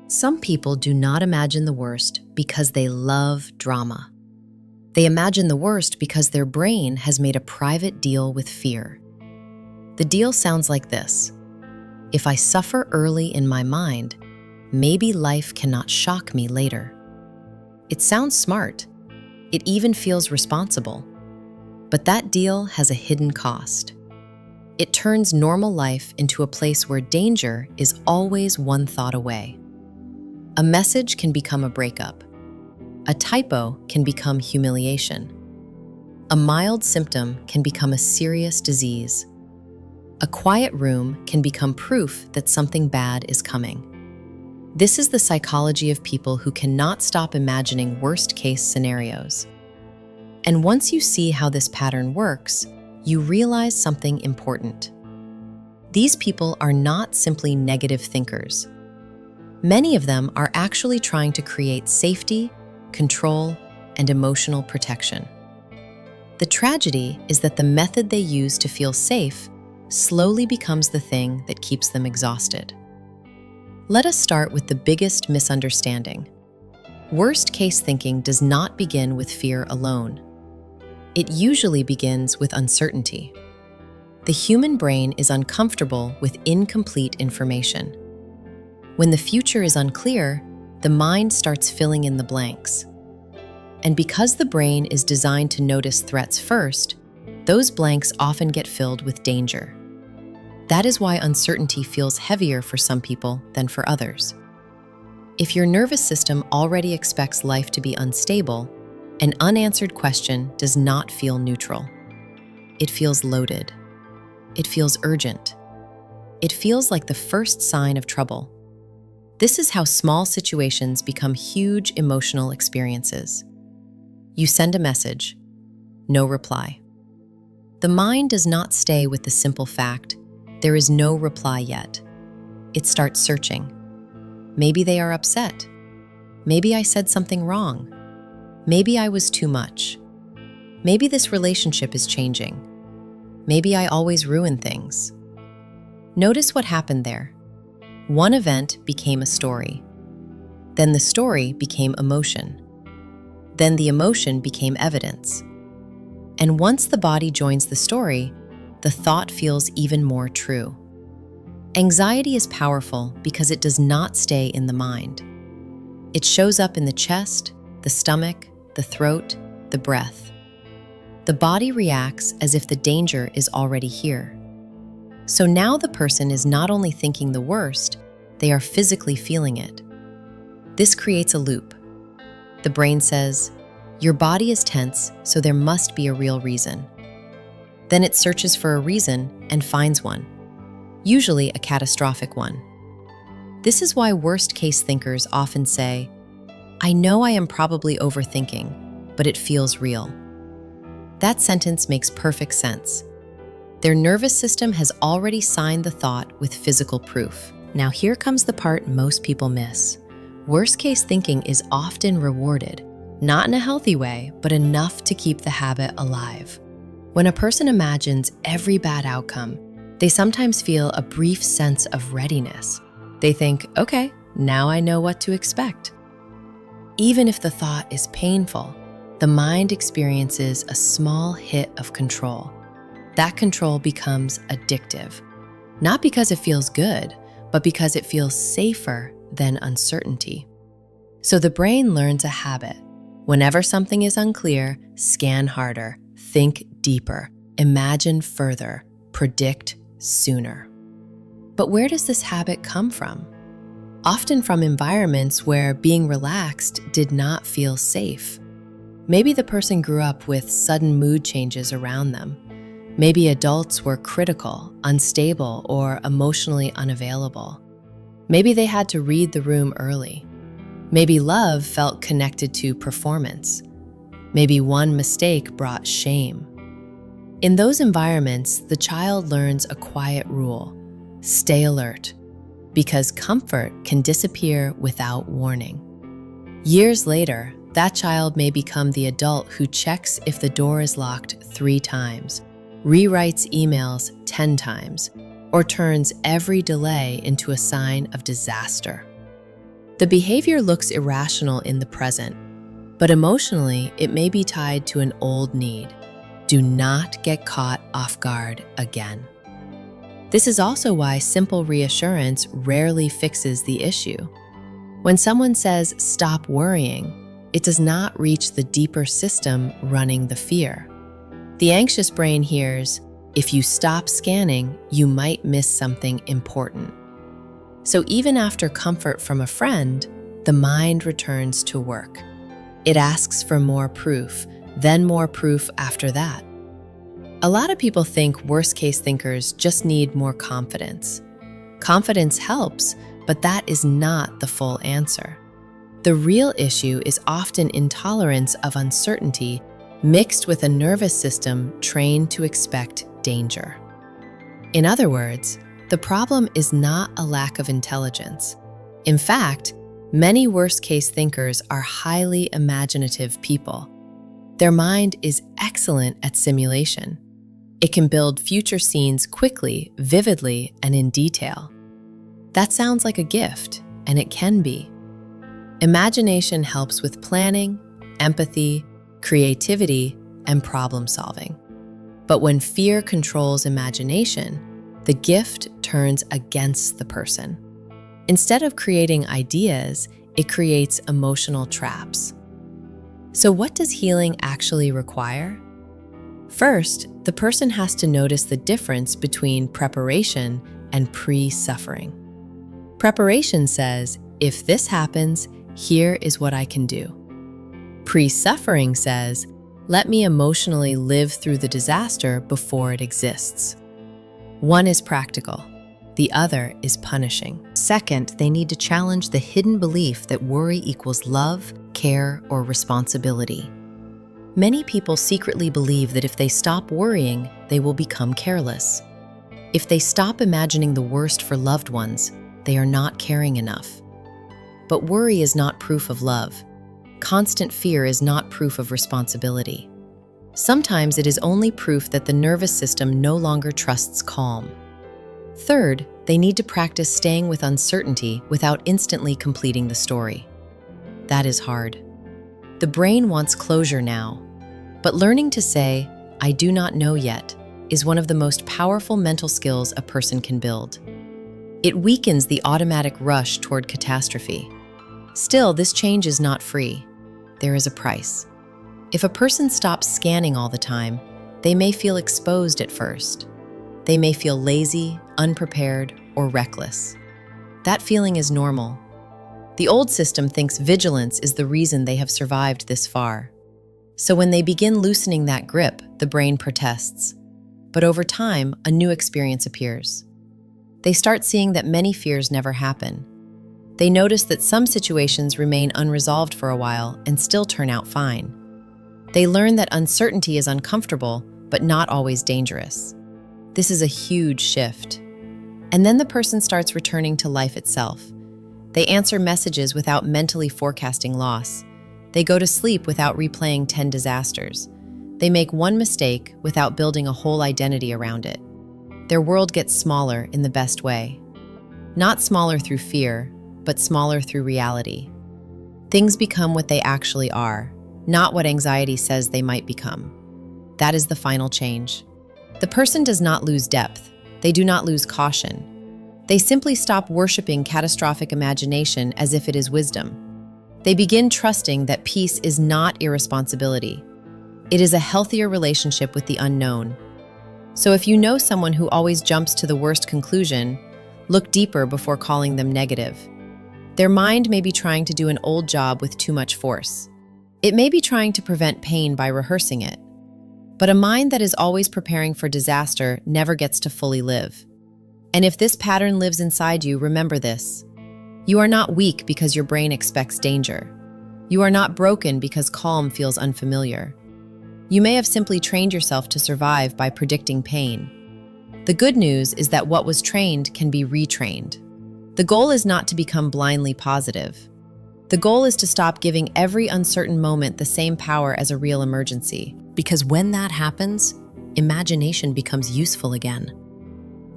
Some people do not imagine the worst because they love drama. They imagine the worst because their brain has made a private deal with fear. The deal sounds like this: if I suffer early in my mind, maybe life cannot shock me later. It sounds smart. It even feels responsible. But that deal has a hidden cost. It turns normal life into a place where danger is always one thought away. A message can become a breakup. A typo can become humiliation. A mild symptom can become a serious disease. A quiet room can become proof that something bad is coming. This is the psychology of people who cannot stop imagining worst-case scenarios. And once you see how this pattern works, you realize something important. These people are not simply negative thinkers. Many of them are actually trying to create safety, control, and emotional protection. The tragedy is that the method they use to feel safe slowly becomes the thing that keeps them exhausted. Let us start with the biggest misunderstanding. Worst-case thinking does not begin with fear alone. It usually begins with uncertainty. The human brain is uncomfortable with incomplete information. When the future is unclear, the mind starts filling in the blanks. And because the brain is designed to notice threats first, those blanks often get filled with danger. That is why uncertainty feels heavier for some people than for others. If your nervous system already expects life to be unstable, an unanswered question does not feel neutral. It feels loaded. It feels urgent. It feels like the first sign of trouble. This is how small situations become huge emotional experiences. You send a message, no reply. The mind does not stay with the simple fact, there is no reply yet. It starts searching. Maybe they are upset. Maybe I said something wrong. Maybe I was too much. Maybe this relationship is changing. Maybe I always ruin things. Notice what happened there. One event became a story. Then the story became emotion. Then the emotion became evidence. And once the body joins the story, the thought feels even more true. Anxiety is powerful because it does not stay in the mind. It shows up in the chest, the stomach, the throat, the breath. The body reacts as if the danger is already here. So now the person is not only thinking the worst, they are physically feeling it. This creates a loop. The brain says, your body is tense, so there must be a real reason. Then it searches for a reason and finds one, usually a catastrophic one. This is why worst-case thinkers often say, I know I am probably overthinking, but it feels real. That sentence makes perfect sense. Their nervous system has already signed the thought with physical proof. Now here comes the part most people miss. Worst-case thinking is often rewarded, not in a healthy way, but enough to keep the habit alive. When a person imagines every bad outcome, they sometimes feel a brief sense of readiness. They think, okay, now I know what to expect. Even if the thought is painful, the mind experiences a small hit of control. That control becomes addictive, not because it feels good, but because it feels safer than uncertainty. So the brain learns a habit. Whenever something is unclear, scan harder, think deeper, imagine further, predict sooner. But where does this habit come from? Often from environments where being relaxed did not feel safe. Maybe the person grew up with sudden mood changes around them. Maybe adults were critical, unstable, or emotionally unavailable. Maybe they had to read the room early. Maybe love felt connected to performance. Maybe one mistake brought shame. In those environments, the child learns a quiet rule: stay alert, because comfort can disappear without warning. Years later, that child may become the adult who checks if the door is locked 3 times, rewrites emails 10 times, or turns every delay into a sign of disaster. The behavior looks irrational in the present, but emotionally, it may be tied to an old need. Do not get caught off guard again. This is also why simple reassurance rarely fixes the issue. When someone says, "Stop worrying," it does not reach the deeper system running the fear. The anxious brain hears, "If you stop scanning, you might miss something important." So even after comfort from a friend, the mind returns to work. It asks for more proof, then more proof after that. A lot of people think worst-case thinkers just need more confidence. Confidence helps, but that is not the full answer. The real issue is often intolerance of uncertainty mixed with a nervous system trained to expect danger. In other words, the problem is not a lack of intelligence. In fact, many worst-case thinkers are highly imaginative people. Their mind is excellent at simulation. It can build future scenes quickly, vividly, and in detail. That sounds like a gift, and it can be. Imagination helps with planning, empathy, creativity, and problem solving. But when fear controls imagination, the gift turns against the person. Instead of creating ideas, it creates emotional traps. So what does healing actually require? First, the person has to notice the difference between preparation and pre-suffering. Preparation says, if this happens, here is what I can do. Pre-suffering says, let me emotionally live through the disaster before it exists. One is practical, the other is punishing. Second, they need to challenge the hidden belief that worry equals love, care, or responsibility. Many people secretly believe that if they stop worrying, they will become careless. If they stop imagining the worst for loved ones, they are not caring enough. But worry is not proof of love. Constant fear is not proof of responsibility. Sometimes it is only proof that the nervous system no longer trusts calm. Third, they need to practice staying with uncertainty without instantly completing the story. That is hard. The brain wants closure now, but learning to say, I do not know yet, is one of the most powerful mental skills a person can build. It weakens the automatic rush toward catastrophe. Still, this change is not free. There is a price. If a person stops scanning all the time, they may feel exposed at first. They may feel lazy, unprepared, or reckless. That feeling is normal. The old system thinks vigilance is the reason they have survived this far. So when they begin loosening that grip, the brain protests. But over time, a new experience appears. They start seeing that many fears never happen. They notice that some situations remain unresolved for a while and still turn out fine. They learn that uncertainty is uncomfortable, but not always dangerous. This is a huge shift. And then the person starts returning to life itself. They answer messages without mentally forecasting loss. They go to sleep without replaying 10 disasters. They make one mistake without building a whole identity around it. Their world gets smaller in the best way. Not smaller through fear, but smaller through reality. Things become what they actually are, not what anxiety says they might become. That is the final change. The person does not lose depth. They do not lose caution. They simply stop worshiping catastrophic imagination as if it is wisdom. They begin trusting that peace is not irresponsibility. It is a healthier relationship with the unknown. So if you know someone who always jumps to the worst conclusion, look deeper before calling them negative. Their mind may be trying to do an old job with too much force. It may be trying to prevent pain by rehearsing it. But a mind that is always preparing for disaster never gets to fully live. And if this pattern lives inside you, remember this. You are not weak because your brain expects danger. You are not broken because calm feels unfamiliar. You may have simply trained yourself to survive by predicting pain. The good news is that what was trained can be retrained. The goal is not to become blindly positive. The goal is to stop giving every uncertain moment the same power as a real emergency. Because when that happens, imagination becomes useful again.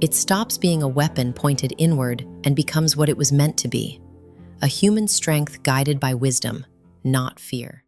It stops being a weapon pointed inward and becomes what it was meant to be, a human strength guided by wisdom, not fear.